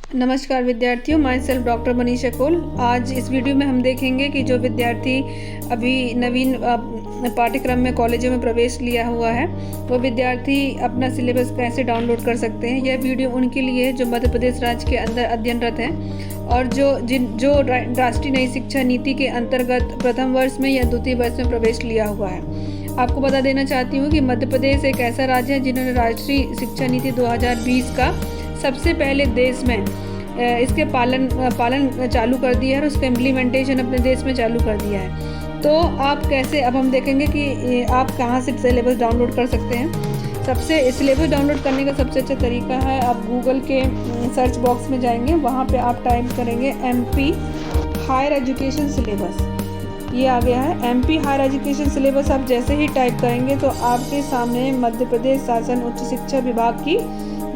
नमस्कार विद्यार्थियों, my self doctor Manisha कोल। आज इस वीडियो में हम देखेंगे कि जो विद्यार्थी अभी नवीन पाठ्यक्रम में कॉलेजों में प्रवेश लिया हुआ है वो विद्यार्थी अपना सिलेबस कैसे डाउनलोड कर सकते हैं। यह वीडियो उनके लिए जो मध्य प्रदेश राज्य के अंदर अध्ययनरत हैं और जो राष्ट्रीय नई शिक्षा नीति के अंतर्गत प्रथम वर्ष में या द्वितीय वर्ष में प्रवेश लिया हुआ है। आपको बता देना चाहती हूँ कि मध्य प्रदेश एक ऐसा राज्य है जिन्होंने राष्ट्रीय शिक्षा नीति 2020 का सबसे पहले देश में इसके पालन चालू कर दिया है और उसका इम्प्लीमेंटेशन अपने देश में चालू कर दिया है। तो आप कैसे, अब हम देखेंगे कि आप कहाँ से सिलेबस डाउनलोड कर सकते हैं। सबसे सिलेबस डाउनलोड करने का सबसे अच्छा तरीका है, आप गूगल के सर्च बॉक्स में जाएंगे, वहाँ पे आप टाइप करेंगे MP हायर एजुकेशन सिलेबस। ये आ गया है MP हायर एजुकेशन सिलेबस। आप जैसे ही टाइप करेंगे तो आपके सामने मध्य प्रदेश शासन उच्च शिक्षा विभाग की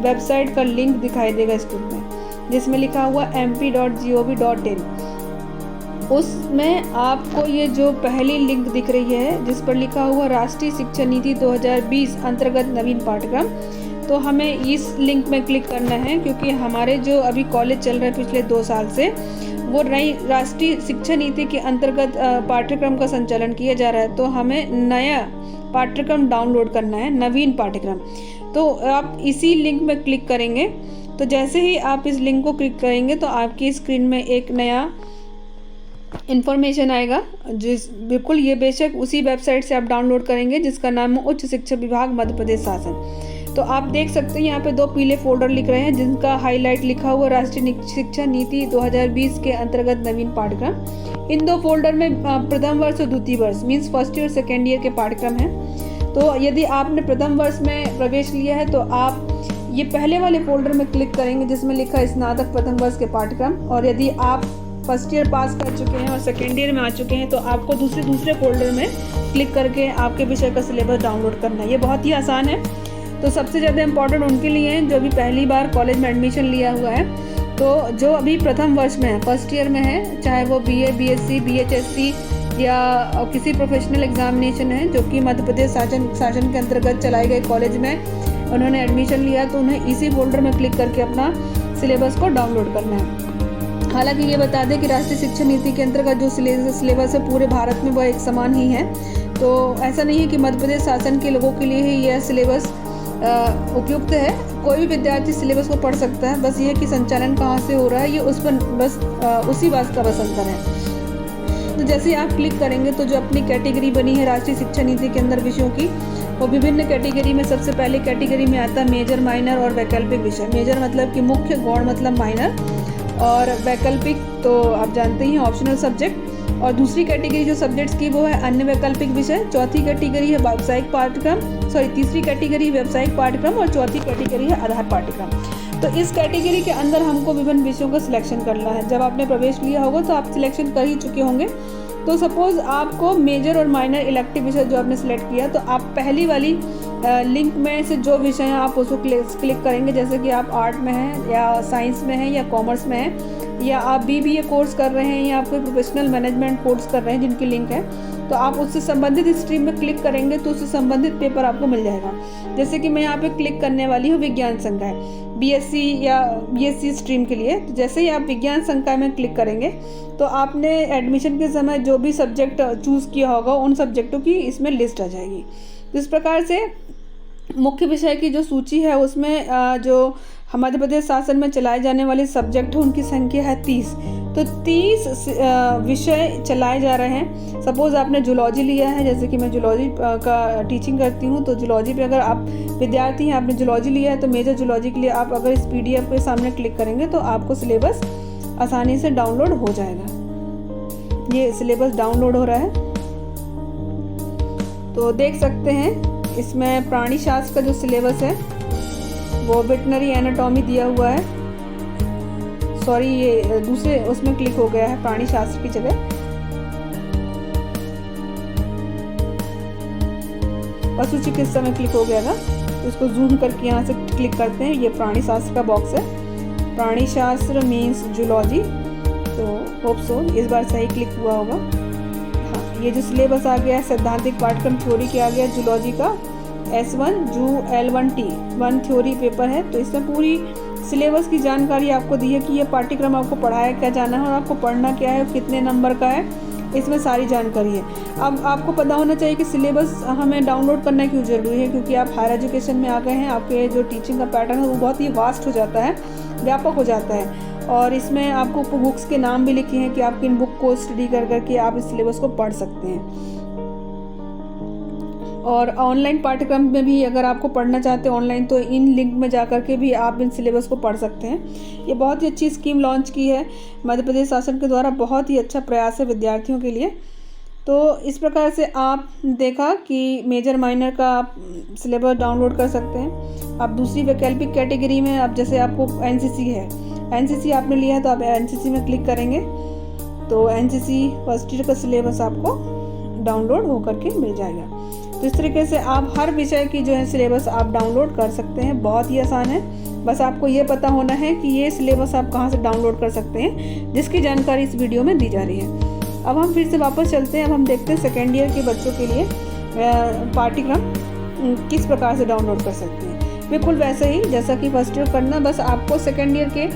वेबसाइट का लिंक दिखाई देगा स्क्रीन में, जिसमें लिखा हुआ mp.gov.in। उसमें आपको ये जो पहली लिंक दिख रही है जिस पर लिखा हुआ राष्ट्रीय शिक्षा नीति 2020 अंतर्गत नवीन पाठ्यक्रम, तो हमें इस लिंक में क्लिक करना है, क्योंकि हमारे जो अभी कॉलेज चल रहे हैं पिछले 2 साल से वो नई राष्ट्रीय शिक्षा नीति के अंतर्गत पाठ्यक्रम का संचालन किया जा रहा है। तो हमें नया पाठ्यक्रम डाउनलोड करना है, नवीन पाठ्यक्रम। तो आप इसी लिंक में क्लिक करेंगे। तो जैसे ही आप इस लिंक को क्लिक करेंगे तो आपकी स्क्रीन में एक नया इन्फॉर्मेशन आएगा, जिस बिल्कुल ये बेशक उसी वेबसाइट से आप डाउनलोड करेंगे जिसका नाम है उच्च शिक्षा विभाग मध्य प्रदेश शासन। तो आप देख सकते हैं यहाँ पे 2 पीले फोल्डर लिख रहे हैं जिनका हाईलाइट लिखा हुआ राष्ट्रीय शिक्षा नीति 2020 के अंतर्गत नवीन पाठ्यक्रम। इन 2 फोल्डर में प्रथम वर्ष और द्वितीय वर्ष मीन्स फर्स्ट ईयर और सेकेंड ईयर के पाठ्यक्रम हैं। तो यदि आपने प्रथम वर्ष में प्रवेश लिया है तो आप ये पहले वाले फोल्डर में क्लिक करेंगे जिसमें लिखा है स्नातक प्रथम वर्ष के पाठ्यक्रम, और यदि आप फर्स्ट ईयर पास कर चुके हैं और सेकेंड ईयर में आ चुके हैं तो आपको दूसरे फोल्डर में क्लिक करके आपके विषय का सिलेबस डाउनलोड करना है। ये बहुत ही आसान है। तो सबसे ज़्यादा इम्पॉर्टेंट उनके लिए हैं जो अभी पहली बार कॉलेज में एडमिशन लिया हुआ है। तो जो अभी प्रथम वर्ष में है, फर्स्ट ईयर में है, चाहे वो BA, BSc, BHSC या किसी प्रोफेशनल एग्जामिनेशन है जो कि मध्य प्रदेश शासन के अंतर्गत चलाए गए कॉलेज में उन्होंने एडमिशन लिया, तो उन्हें इसी फोल्डर में क्लिक करके अपना सिलेबस को डाउनलोड करना है। हालांकि ये बता दें कि राष्ट्रीय शिक्षा नीति के अंतर्गत जो सिलेबस है पूरे भारत में वह एक समान ही है। तो ऐसा नहीं है कि मध्य प्रदेश शासन के लोगों के लिए ही यह सिलेबस उपयुक्त है। कोई भी विद्यार्थी सिलेबस को पढ़ सकता है, बस ये कि संचालन कहाँ से हो रहा है ये उस पर बस उसी बात का बस अंतर है। तो जैसे ही आप क्लिक करेंगे तो जो अपनी कैटेगरी बनी है राष्ट्रीय शिक्षा नीति के अंदर विषयों की, वो विभिन्न कैटेगरी में सबसे पहले कैटेगरी में आता है मेजर, माइनर और वैकल्पिक विषय। मेजर मतलब कि मुख्य, गौण मतलब माइनर, और वैकल्पिक तो आप जानते ही हैं ऑप्शनल सब्जेक्ट। और दूसरी कैटेगरी जो सब्जेक्ट्स की वो है अन्य वैकल्पिक विषय। चौथी कैटेगरी है व्यावसायिक पाठ्यक्रम, तीसरी कैटेगरी व्यावसायिक पाठ्यक्रम और चौथी कैटेगरी है आधार पाठ्यक्रम। तो इस कैटेगरी के अंदर हमको विभिन्न विषयों का सिलेक्शन करना है। जब आपने प्रवेश लिया होगा तो आप सिलेक्शन कर ही चुके होंगे। तो सपोज आपको मेजर और माइनर इलेक्टिव विषय जो आपने सेलेक्ट किया, तो आप पहली वाली लिंक में से जो विषय हैं आप उसको क्लिक करेंगे। जैसे कि आप आर्ट में हैं या साइंस में हैं या कॉमर्स में हैं या आप BBA कोर्स कर रहे हैं या आप कोई प्रोफेशनल मैनेजमेंट कोर्स कर रहे हैं जिनकी लिंक है, तो आप उससे संबंधित स्ट्रीम में क्लिक करेंगे तो उससे संबंधित पेपर आपको मिल जाएगा। जैसे कि मैं यहाँ पे क्लिक करने वाली हूँ विज्ञान संकाय, BSc या BSc स्ट्रीम के लिए। तो जैसे ही आप विज्ञान संकाय में क्लिक करेंगे तो आपने एडमिशन के समय जो भी सब्जेक्ट चूज़ किया होगा उन सब्जेक्टों की इसमें लिस्ट आ जाएगी। तो इस प्रकार से मुख्य विषय की जो सूची है उसमें जो मध्य प्रदेश शासन में चलाए जाने वाले सब्जेक्ट हैं उनकी संख्या है 30। तो 30 विषय चलाए जा रहे हैं। सपोज़ आपने जूलॉजी लिया है, जैसे कि मैं जूलॉजी का टीचिंग करती हूँ, तो जूलॉजी पे अगर आप विद्यार्थी हैं, आपने जूलॉजी लिया है तो मेजर जूलॉजी के लिए आप अगर इस PDF के सामने क्लिक करेंगे तो आपको सिलेबस आसानी से डाउनलोड हो जाएगा। ये सिलेबस डाउनलोड हो रहा है, तो देख सकते हैं इसमें प्राणी शास्त्र का जो सिलेबस है वो वेटनरी एनाटॉमी दिया हुआ है। ये दूसरे उसमें क्लिक हो गया है प्राणी शास्त्र की जगह। पशु चिकित्सा में क्लिक हो गया था, तो इसको जूम करके यहाँ से क्लिक करते हैं। ये प्राणी शास्त्र का बॉक्स है, प्राणी शास्त्र मीन्स जूलॉजी। तो होप सो इस बार सही क्लिक हुआ होगा। हाँ, ये जो सिलेबस आ गया है सैद्धांतिक पाठ्यक्रम थ्योरी के आ गया जूलॉजी का S1 जू L1T 1 थ्योरी पेपर है। तो इसमें पूरी सिलेबस की जानकारी आपको दी है कि ये पाठ्यक्रम आपको पढ़ाया क्या जाना है और आपको पढ़ना क्या है, कितने नंबर का है, इसमें सारी जानकारी है। अब आपको पता होना चाहिए कि सिलेबस हमें डाउनलोड करना क्यों ज़रूरी है, क्योंकि आप हायर एजुकेशन में आ गए हैं, आपके जो टीचिंग का पैटर्न है वो बहुत ही वास्ट हो जाता है, व्यापक हो जाता है। और इसमें आपको बुक्स के नाम भी लिखे हैं कि आप किन बुक को स्टडी कर करके आप इस सिलेबस को पढ़ सकते हैं। और ऑनलाइन पाठ्यक्रम में भी अगर आपको पढ़ना चाहते हैं ऑनलाइन, तो इन लिंक में जा कर के भी आप इन सिलेबस को पढ़ सकते हैं। ये बहुत ही अच्छी स्कीम लॉन्च की है मध्य प्रदेश शासन के द्वारा, बहुत ही अच्छा प्रयास है विद्यार्थियों के लिए। तो इस प्रकार से आप देखा कि मेजर माइनर का आप सिलेबस डाउनलोड कर सकते हैं। आप दूसरी वैकल्पिक कैटेगरी में, अब जैसे आपको एनसीसी है, एनसीसी आपने लिया है तो आप एनसीसी में क्लिक करेंगे तो एनसीसी फर्स्ट ईयर का सिलेबस आपको डाउनलोड होकर के मिल जाएगा। तो इस तरीके से आप हर विषय की जो है सिलेबस आप डाउनलोड कर सकते हैं, बहुत ही आसान है। बस आपको ये पता होना है कि ये सिलेबस आप कहाँ से डाउनलोड कर सकते हैं, जिसकी जानकारी इस वीडियो में दी जा रही है। अब हम फिर से वापस चलते हैं। अब हम देखते हैं सेकेंड ईयर के बच्चों के लिए पाठ्यक्रम किस प्रकार से डाउनलोड कर सकते हैं। बिल्कुल वैसे ही जैसा कि फर्स्ट ईयर करना, बस आपको सेकेंड ईयर के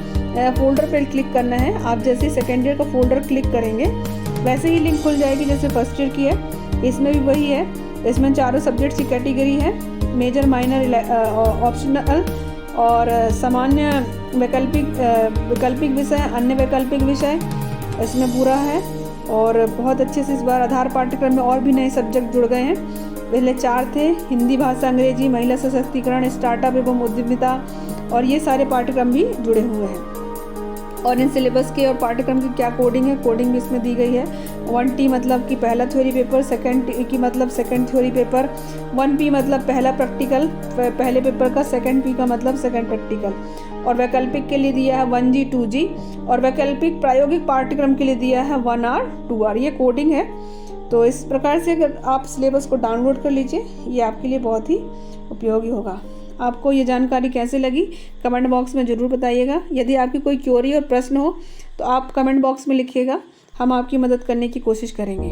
फोल्डर पर क्लिक करना है। आप जैसे सेकेंड ईयर का फोल्डर क्लिक करेंगे वैसे ही लिंक खुल जाएगी जैसे फर्स्ट ईयर की है। इसमें भी वही है, इसमें चारों सब्जेक्ट्स की कैटेगरी है, मेजर माइनर ऑप्शनल और सामान्य वैकल्पिक विषय, अन्य वैकल्पिक विषय इसमें पूरा है। और बहुत अच्छे से इस बार आधार पाठ्यक्रम में और भी नए सब्जेक्ट जुड़ गए हैं। पहले 4 थे, हिंदी भाषा, अंग्रेजी, महिला सशक्तिकरण, स्टार्टअप एवं उद्यमिता, और ये सारे पाठ्यक्रम भी जुड़े हुए हैं। और इन सिलेबस के और पाठ्यक्रम की क्या कोडिंग है, कोडिंग भी इसमें दी गई है। 1T मतलब कि पहला थ्योरी पेपर, 2T की मतलब सेकंड थ्योरी पेपर, 1P मतलब पहला प्रैक्टिकल पहले पेपर का, 2P का मतलब सेकंड प्रैक्टिकल। और वैकल्पिक के लिए दिया है 1G 2G, और वैकल्पिक प्रायोगिक पाठ्यक्रम के लिए दिया है 1R 2R। ये कोडिंग है। तो इस प्रकार से अगर आप सिलेबस को डाउनलोड कर लीजिए, ये आपके लिए बहुत ही उपयोगी होगा। आपको ये जानकारी कैसे लगी कमेंट बॉक्स में ज़रूर बताइएगा। यदि आपकी कोई क्वेरी और प्रश्न हो तो आप कमेंट बॉक्स में लिखिएगा, हम आपकी मदद करने की कोशिश करेंगे।